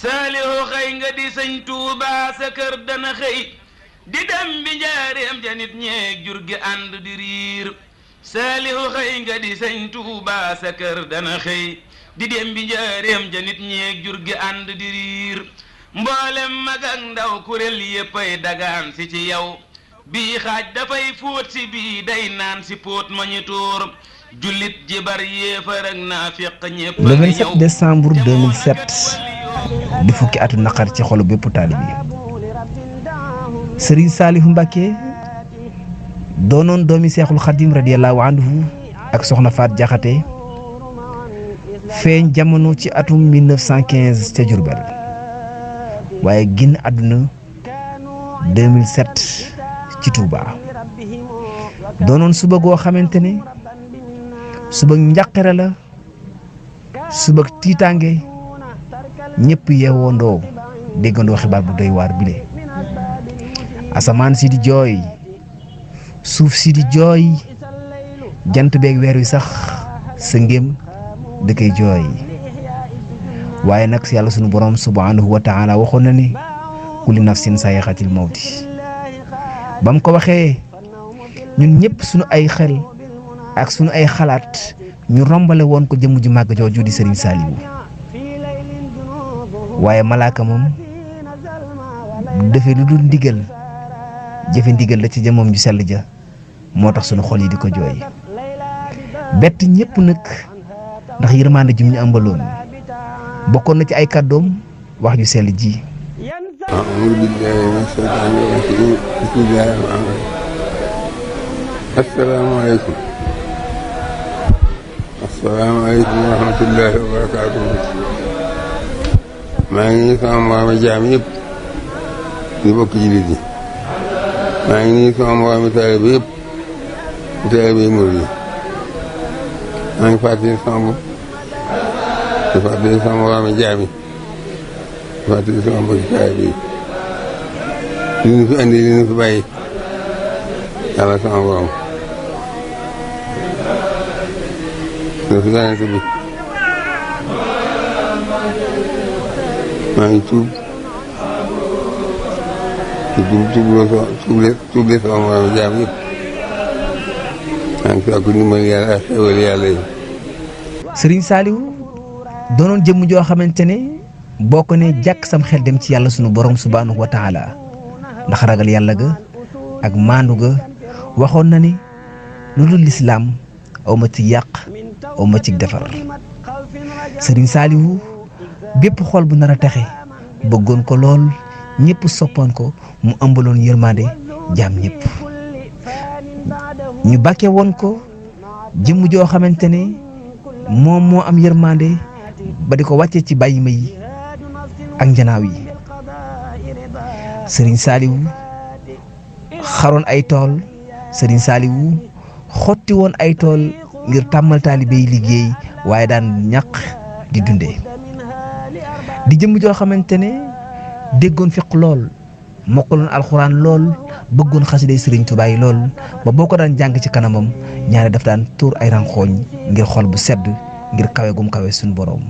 saalihu xëy nga di sëñ Tuubaa sa kër dana xëy di dem bi njaareem ja nit ñeeg jur gi ànd di riir saalihu xëy nga di sëñ Tuubaa sa kër dana xëy di dem bi njaareem ja nit ñeeg jur gi ànd di riir mboolem mag ak ndaw kuréel yéppay dagaan si ci yow bii xaaj dafay fóot si bii day naan si póot ma ñu tuur jullit ji bar yéefar ak naafiq ñépp le 27 décembre 2007 di fukki atu naqar ci xolu bépp taalibe Serigne Saliou Mbacké doonoon doomi Seexul Xadim radiyallahu anhu ak soxna Faat Jaxate feeñ jamono ci atum 1915 ca Jurbel waaye génn àdduna 2007 ci Touba doonoon suba goo xamante ne suba njàqare la suba tiitaange ñëpp yeewoondoo déggandoo xibaar bu doy waar bile asamaan si di jooy suuf si di jooy jant beeg weer wi sax sa ngéem da koy jooy waaye nag yàlla sunu borom subhanahu wa taala waxoon na ni kulli nafsin saayixatil mawti ba mu ko waxee ñun ñëpp sunu ay xel ak sunu ay xalaat ñu rombale woon ko jëmm ju màgg jooju di Serigne Saliou waaye malaaka moom defee lu dul ndigal jëfe ndigal la ci jëmmam ju sell ja moo tax sunu xol yi di ko jooy bett ñëpp nag ndax yërmande jum ñu ambaloon bokkoon na ci ay kàddoom wax ju sell ji asalaamaaleykum asalaamaaleykum wa rahmatullahi wa barakaatuhu maa ngi nuyu sama moromi jaam yëpp di bokk jullit yi maa ngi nuyu sama moromi taalibe yëpp di taalibe murid yi maa ngi fàttali sama bopp di fàttali sama moromi jaam yi di fàttali sama mbokki taalibe yi li ñu fi andi li ñu fi bàyyi yàlla sama borom li fi yonent bi maa ngi tuub tuuble sama moroom jaam yëpp maa ngi sàkku ndimbal yàlla ak xéwal yàlla yi. Serigne Saliou doonoon jëmm joo xamante ne boo ko ne jàkk sam xel dem ci yàlla sunu borom subhanahu wa taala ndax ragal yàlla ga ak maandu ga waxoon na ni lu dul lislaam aw ma ci yàq aw ma ci defar Serigne Saliou bépp xol bu nar a taxe bëggoon ko lool ñëpp soppoon ko mu ëmbaloon yërmande jaam ñëpp ñu bàkkee woon ko jëmm joo xamante ne moom moo am yërmande ba di ko wàccee ci bàyyi ma yi ak njanaaw yi Serigne Saliou xaroon ay tool Serigne Saliou xotti woon ay tool ngir tàmmal taalibe yi liggéey waaye daan ñaq di dundee di jëmm joo xamante ne déggoon fiq lool mokkaloon alxuraan lool bëggoon xasiday Serigne Touba yi lool ba boo ko daan jàng ci kanamam ñaare daf daan tuur ay ranxooñ ngir xol bu sedd ngir kawe gum kawe suñu boroom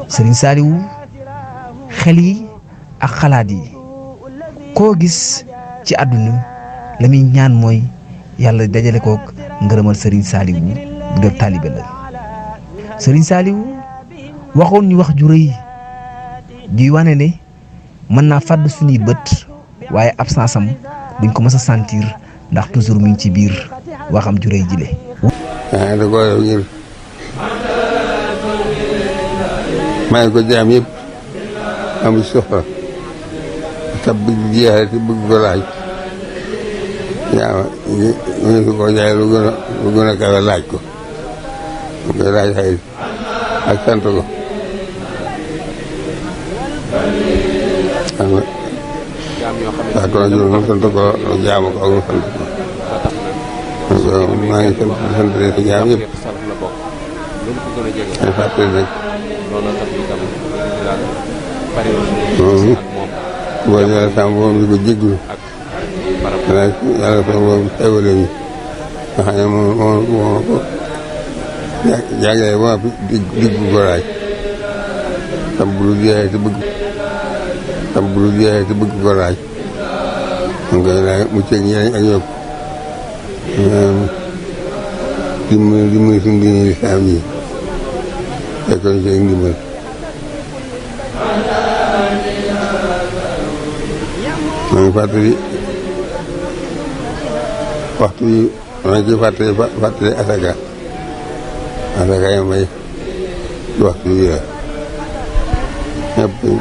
Serigne Saliou xel yi ak xalaat yi koo gis ci àdduna la muy ñaan mooy yàlla dajale kook ngërëmal Serigne Saliou bu dee taalibe la Serigne Saliou waxoon ñu wax ju rëy juy wane ne mën naa fàdd suñuy bët waaye absence am duñ ko mës a sentir ndax toujours mi ngi ci biir waxam ju rëy jile. da ko ngir may ko jaam yëpp am soxla tab bi jeexee te bëgg ko laaj yaa ñu ko jaay lu gën a kawe laaj ko mu koy laaj xëy ak sant ko waaw kon jur mu sant ko jaamu ko ak mu sant ko maa ngi sant leen ko jaam yëpp ay fàttali nag boo yàlla sama borom di ko jéglu yàlla sama borom xewale ñu nga xam ne moo ko jàngale ba diggu ko laaj bulu jaay te bëgg tam bulu jaay te bëgg ko laaj mu koy laaj mu ceeg njëriñ ak yokk dimbali suñu diine lislaam ji fekk ñu ceeg ndimbal maa ngi fàttali waxtu yi maa ngi ciy fàttali asaka yi may ci waxtu yi la ñëpp dañu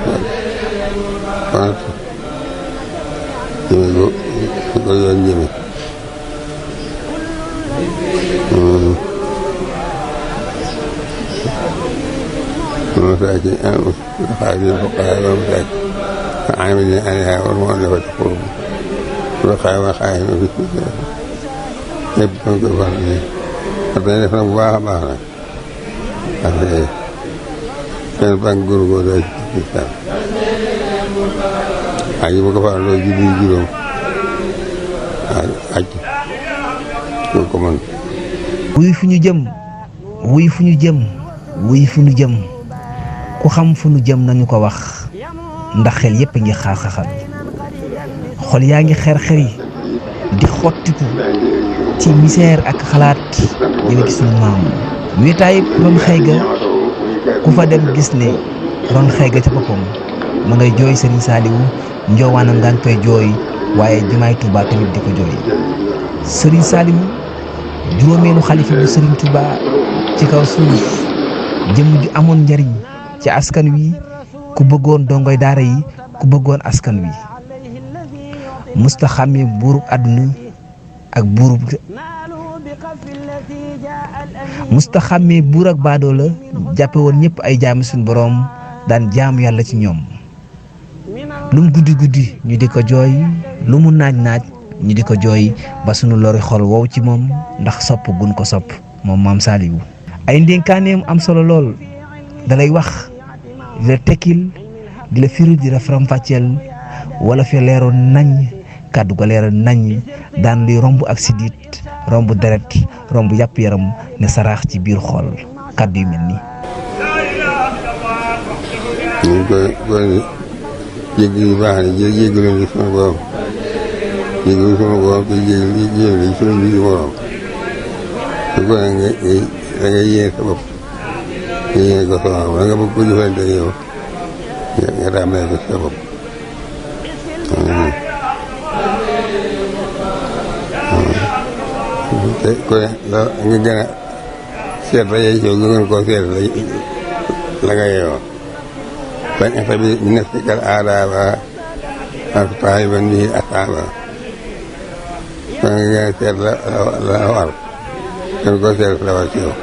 ko jëme ko yoon jëme ومساكين الفقراء والمساكين العاملين عليها والمؤلفة قلوبهم والرقاب والخائفين في سبيل الله يبقون كفار حتى يفهم بaax a baax nag parce que seen banque góorgóorlu day islam aji bu ko faral loo julli juróom aj doo ko mën wuy fu ñu jëm wuy fu ñu jëm wuy fu ñu jëm ku xam fu ñu jëm nañu ko wax ndax xel yépp ngi xaaxaxal xol yaa ngi xer-xer yi di xottiku ci misère ak xalaat jële ci sunu maam wéetaay ron xëy ga ku fa dem gis ne ron xëy ga ca boppam ma ngay jooy Serigne Saliou njoowaanam nga koy jooy waaye jumaay Touba tamit di ko jooy Serigne Saliou juróomeelu xalifa bu Serigne Touba ci kaw suuf jëm ju amoon njariñ ci askan wi ku bëggoon dongoy daara yi ku bëggoon askan wi musta xàmmee buurub àdduna ak buurub musta xàmmee buur ak baadoo la jàppe woon ñëpp ay jaami suñu boroom daan jaamu yàlla ci ñoom lu mu guddi guddi ñu di ko jooy lu mu naaj naaj ñu di ko jooy ba sunu lori xol wow ci moom ndax sopp gun ko sopp moom maam Saliou ay ndénkaaneem am solo lool dalay wax di la tekkil di la firi di la faram-fàcceel wala fi leeroon nañ kàddu ga leeroon nañ daan luy romb ak sidit romb deret romb yàpp yaram ne saraax ci biir xol kàddu yu mel nii ñu koy jégg yu baax ne jéggalu li sunu borom jéggalu sunu borom te jéggalu li sunu biir borom su ko ne da ngay yéene sa bopp nga yéene ko sa bopp da nga bëgg ko jëfante yow nga tàmbalee ko sa bopp te ko ne nga gën a seet la yey yow nga gën koo seet la nga yeewoo bañ a tabi bi nafsika al-aadaaba ak taayiban bihi asaaba kon nga gën a seet la war gën koo seet la war ci yow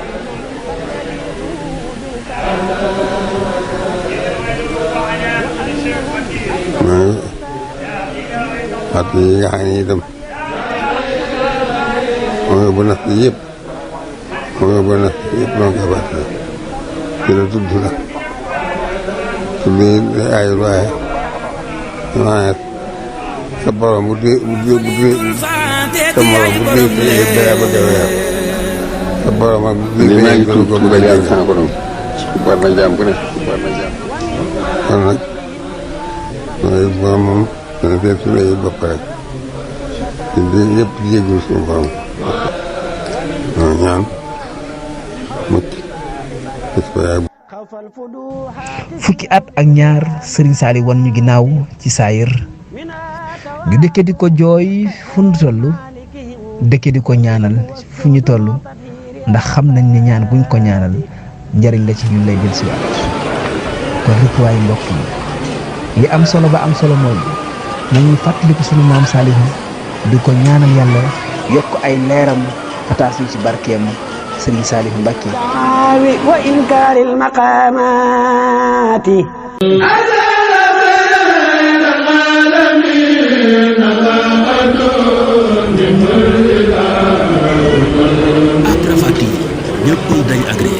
at yi nga xam ne itam moom yóbbu nas yi yëpp moom yóbbu nas yi yëpp noo koy fàttali ci la tudd la tudd yi day ayul waaye sa borom bu dee sa morom bu dee si yëpp dara bëgg a weer sa borom ak bu dee maa ngi tudd ko bëgg a jàng sa borom war na jaam ku ne war na jaam kon nag mooy borom moom dana seet su lay bopp rek di yëpp di jéggul suñu borom waaw ñaan mucc gis ko yaay fukki at ak ñaar Serigne Saliou wan ñu ginnaaw ci saayir ñu dëkke di ko jooy fu ñu toll dëkke di ko ñaanal fu ñu toll ndax xam nañ ne ñaan buñ ko ñaanal njariñ la ci ñun lay jël si waat kon rek waaye mbokk yi li am solo ba am solo mooy nañuy fàttaliku sunu maam Saliou di ko ñaanal yàlla yokk ay leeram ataas ñu ci barkeem Serigne Saliou Mbacké wa inkaaril maqaamaati Rafah TV ñëpp dañ agréé